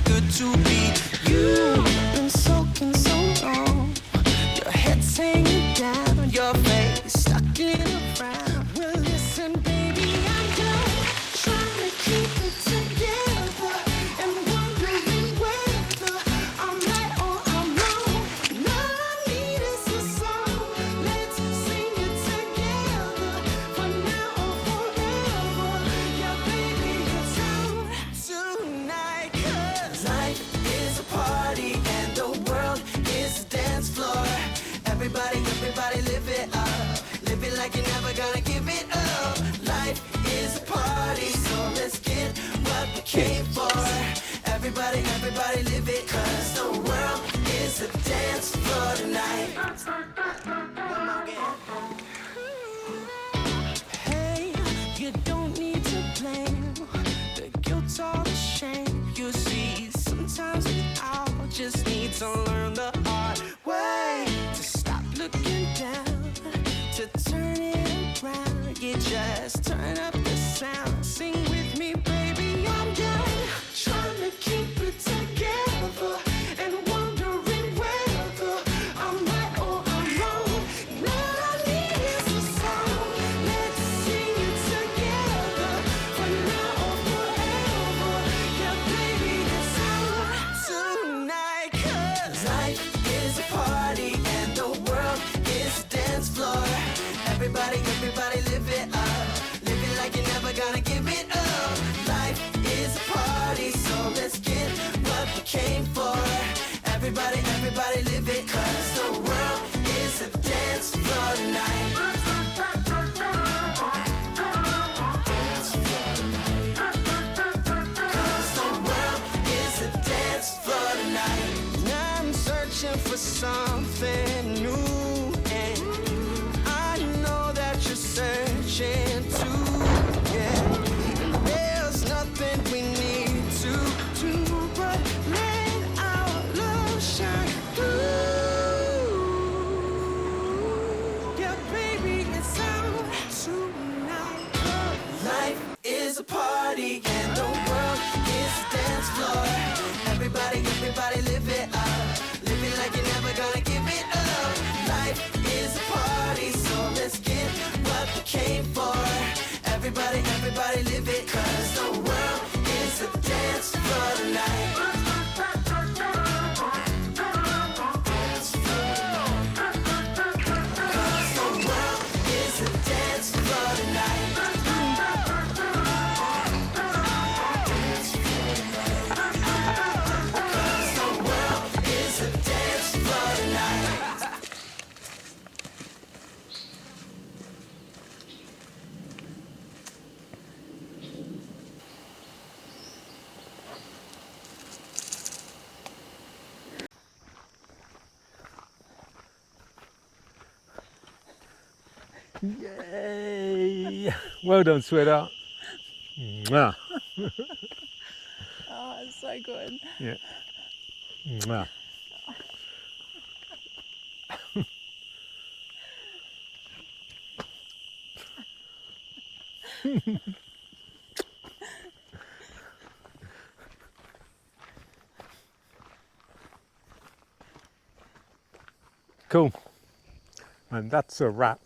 good to be you. Been soaking so long, your head's hanging down, your face stuck in a frown. Well, listen, baby, I'm done trying to keep it together and wondering whether I'm right or I'm wrong. And all I need is a song. Let's sing it together for now or forever. Yeah, baby, it's on tonight. 'Cause life is a party and the world is a dance floor. Everybody live it up. Live it like you're never gonna give it up. Life is a party, so let's get what we came for. Everybody live it, 'cause the world is a dance floor tonight. One more again. Hey, you don't need to blame the guilt or the shame. You see, sometimes we all just need to learn the hard way to stop looking down, to turn it around. You just turn up the sound. Sing with me, baby, I'm done trying to keep it together and wondering whether I'm right or I'm wrong. And all I need is a song. Let's sing it together for now or forever. Yeah, baby, it's on tonight. 'Cause life is a party and the world is a dance floor. Everybody live it up. Live it like you're never gonna give it up. Life is a party, so let's get what we came for. Everybody live it, 'cause the world is a dance floor tonight. Dance floor tonight. 'Cause the world is a dance floor tonight. I'm searching for something new, and I know that you're searching too. Yeah, there's nothing we need to do but let our love shine through. Yeah, baby, it's out tonight. Life is a party and the world is a dance floor. Everybody live it up. Live it like you're never gonna give it up. Life is a party, so let's get what we came for. Everybody live it, 'cause the world is a dance floor tonight. Dance floor tonight. 'Cause the world is a dance floor tonight. Dance floor tonight. 'Cause the world is a dance floor tonight. Yay! Well done, sweetheart. Mwah. Oh, it's so good. Yeah. Mwah. Cool. And that's a wrap.